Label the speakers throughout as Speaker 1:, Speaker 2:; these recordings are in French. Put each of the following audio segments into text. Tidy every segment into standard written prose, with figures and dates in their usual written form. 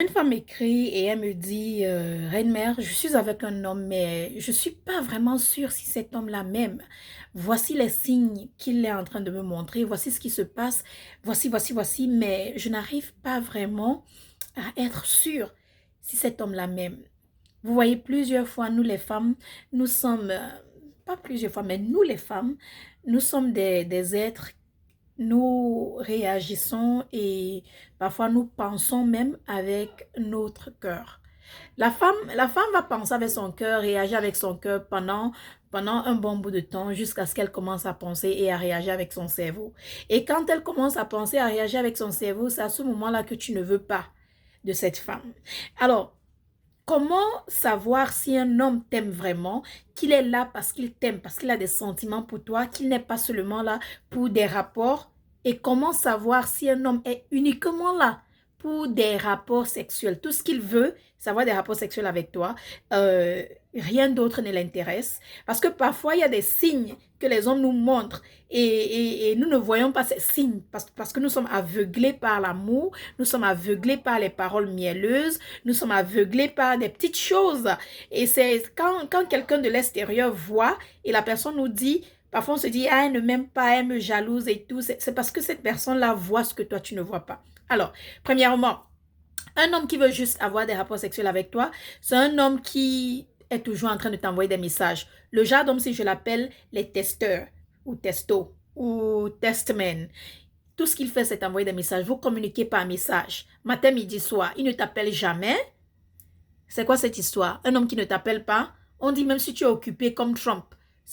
Speaker 1: Une femme m'écrit et elle me dit, Reine-mère, je suis avec un homme, mais je ne suis pas vraiment sûre si cet homme-là m'aime. Voici les signes qu'il est en train de me montrer. Voici ce qui se passe. Voici, mais je n'arrive pas vraiment à être sûre si cet homme-là m'aime. Vous voyez, plusieurs fois, nous les femmes, nous sommes, pas plusieurs fois, mais nous les femmes, nous sommes des êtres, nous réagissons et parfois nous pensons même avec notre cœur. La femme va penser avec son cœur, réagir avec son cœur pendant un bon bout de temps jusqu'à ce qu'elle commence à penser et à réagir avec son cerveau. Et quand elle commence à penser, à réagir avec son cerveau, c'est à ce moment-là que tu ne veux pas de cette femme. Alors, comment savoir si un homme t'aime vraiment, qu'il est là parce qu'il t'aime, parce qu'il a des sentiments pour toi, qu'il n'est pas seulement là pour des rapports? Et comment savoir si un homme est uniquement là pour des rapports sexuels? Tout ce qu'il veut, c'est avoir des rapports sexuels avec toi. Rien d'autre ne l'intéresse. Parce que parfois, il y a des signes que les hommes nous montrent et nous ne voyons pas ces signes parce que nous sommes aveuglés par l'amour, nous sommes aveuglés par les paroles mielleuses, nous sommes aveuglés par des petites choses. Et c'est quand quelqu'un de l'extérieur voit et la personne nous dit, parfois on se dit, ah, elle ne m'aime pas, elle me jalouse et tout. C'est parce que cette personne-là voit ce que toi, tu ne vois pas. Alors, premièrement, un homme qui veut juste avoir des rapports sexuels avec toi, c'est un homme qui est toujours en train de t'envoyer des messages. Le genre d'homme, si je l'appelle les testeurs, ou testo, ou testmen, tout ce qu'il fait, c'est envoyer des messages. Vous communiquez par message. Matin, midi, soir. Il ne t'appelle jamais. C'est quoi cette histoire? Un homme qui ne t'appelle pas? On dit même si tu es occupé comme Trump.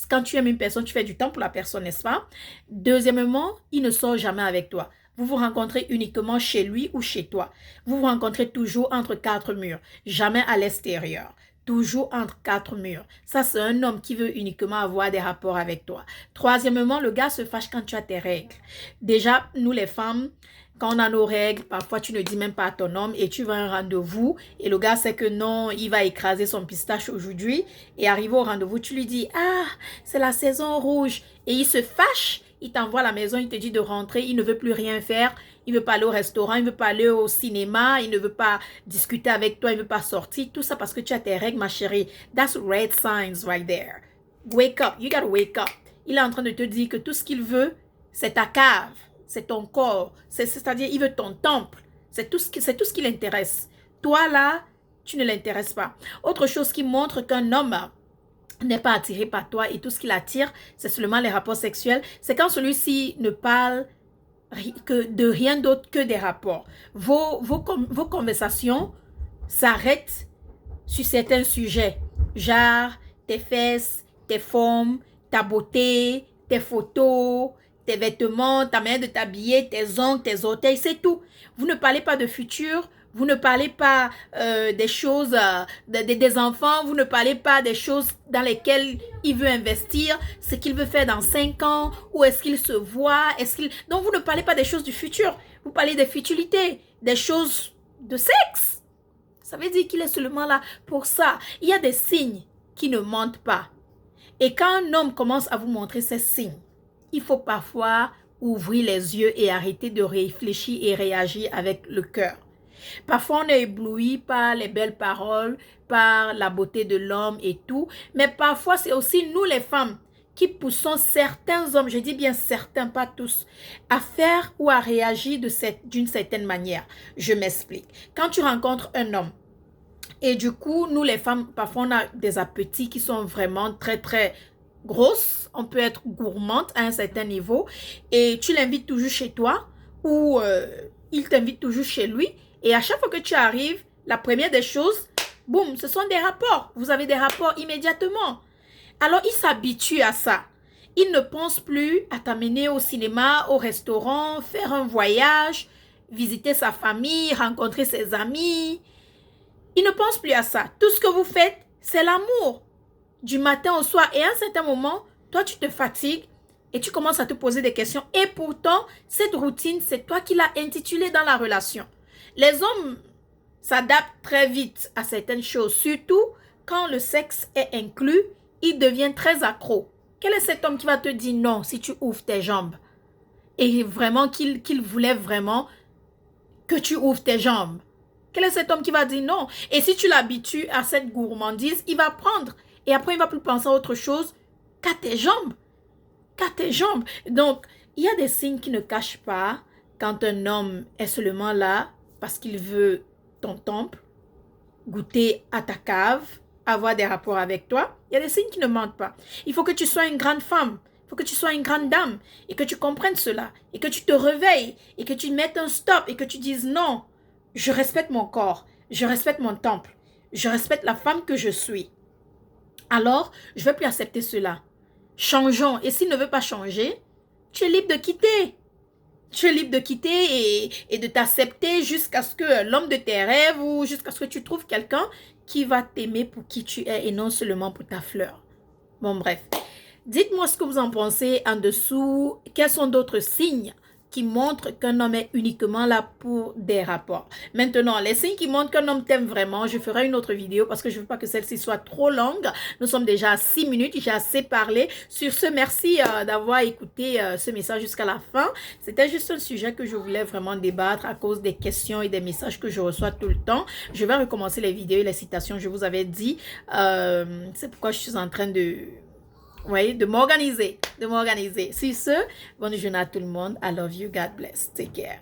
Speaker 1: Quand tu aimes une personne, tu fais du temps pour la personne, n'est-ce pas? Deuxièmement, il ne sort jamais avec toi. Vous vous rencontrez uniquement chez lui ou chez toi. Vous vous rencontrez toujours entre quatre murs, jamais à l'extérieur. Toujours entre quatre murs. Ça, c'est un homme qui veut uniquement avoir des rapports avec toi. Troisièmement, le gars se fâche quand tu as tes règles. Déjà, nous les femmes, quand on a nos règles, parfois tu ne dis même pas à ton homme et tu vas à un rendez-vous et le gars sait que non, il va écraser son pistache aujourd'hui et arrivé au rendez-vous, tu lui dis, ah, c'est la saison rouge et il se fâche, il t'envoie à la maison, il te dit de rentrer, il ne veut plus rien faire, il ne veut pas aller au restaurant, il ne veut pas aller au cinéma, il ne veut pas discuter avec toi, il ne veut pas sortir, tout ça parce que tu as tes règles, ma chérie. That's red signs right there. Wake up, you gotta wake up. Il est en train de te dire que tout ce qu'il veut, c'est ta cave. C'est ton corps, c'est-à-dire il veut ton temple. C'est tout ce qui l'intéresse. Toi là, tu ne l'intéresses pas. Autre chose qui montre qu'un homme n'est pas attiré par toi et tout ce qui l'attire, c'est seulement les rapports sexuels, c'est quand celui-ci ne parle que de rien d'autre que des rapports. Vos conversations s'arrêtent sur certains sujets, genre tes fesses, tes formes, ta beauté, tes photos, tes vêtements, ta manière de t'habiller, tes ongles, tes orteils, c'est tout. Vous ne parlez pas de futur, vous ne parlez pas des choses, des enfants, vous ne parlez pas des choses dans lesquelles il veut investir, ce qu'il veut faire dans 5 ans, où est-ce qu'il se voit, Donc vous ne parlez pas des choses du futur, vous parlez des futilités, des choses de sexe. Ça veut dire qu'il est seulement là pour ça. Il y a des signes qui ne mentent pas. Et quand un homme commence à vous montrer ces signes, il faut parfois ouvrir les yeux et arrêter de réfléchir et réagir avec le cœur. Parfois, on est ébloui par les belles paroles, par la beauté de l'homme et tout. Mais parfois, c'est aussi nous les femmes qui poussons certains hommes, je dis bien certains, pas tous, à faire ou à réagir d'une certaine manière. Je m'explique. Quand tu rencontres un homme, et du coup, nous les femmes, parfois on a des appétits qui sont vraiment très très grosses. On peut être gourmande à un certain niveau. Et tu l'invites toujours chez toi ou il t'invite toujours chez lui. Et à chaque fois que tu arrives, la première des choses, boum, ce sont des rapports. Vous avez des rapports immédiatement. Alors, il s'habitue à ça. Il ne pense plus à t'amener au cinéma, au restaurant, faire un voyage, visiter sa famille, rencontrer ses amis. Il ne pense plus à ça. Tout ce que vous faites, c'est l'amour. Du matin au soir. Et à un certain moment, toi, tu te fatigues et tu commences à te poser des questions. Et pourtant, cette routine, c'est toi qui l'as intitulée dans la relation. Les hommes s'adaptent très vite à certaines choses. Surtout quand le sexe est inclus, ils deviennent très accros. Quel est cet homme qui va te dire non si tu ouvres tes jambes? Et vraiment qu'il voulait vraiment que tu ouvres tes jambes. Quel est cet homme qui va dire non? Et si tu l'habitues à cette gourmandise, il va prendre. Et après, il ne va plus penser à autre chose qu'à tes jambes. Qu'à tes jambes. Donc, il y a des signes qui ne cachent pas quand un homme est seulement là parce qu'il veut ton temple, goûter à ta cave, avoir des rapports avec toi. Il y a des signes qui ne mentent pas. Il faut que tu sois une grande femme. Il faut que tu sois une grande dame et que tu comprennes cela et que tu te réveilles et que tu mettes un stop et que tu dises non, je respecte mon corps, je respecte mon temple, je respecte la femme que je suis. Alors, je ne vais plus accepter cela. Changeons. Et s'il ne veut pas changer, tu es libre de quitter. Tu es libre de quitter et de t'accepter jusqu'à ce que l'homme de tes rêves ou jusqu'à ce que tu trouves quelqu'un qui va t'aimer pour qui tu es et non seulement pour ta fleur. Bon, bref. Dites-moi ce que vous en pensez en dessous. Quels sont d'autres signes qui montrent qu'un homme est uniquement là pour des rapports? Maintenant, les signes qui montrent qu'un homme t'aime vraiment, je ferai une autre vidéo parce que je ne veux pas que celle-ci soit trop longue. Nous sommes déjà à 6 minutes, j'ai assez parlé. Sur ce, merci d'avoir écouté ce message jusqu'à la fin. C'était juste un sujet que je voulais vraiment débattre à cause des questions et des messages que je reçois tout le temps. Je vais recommencer les vidéos et les citations, je vous avais dit. C'est pourquoi je suis en train de m'organiser. Sur ce, bonne journée à tout le monde. I love you. God bless. Take care.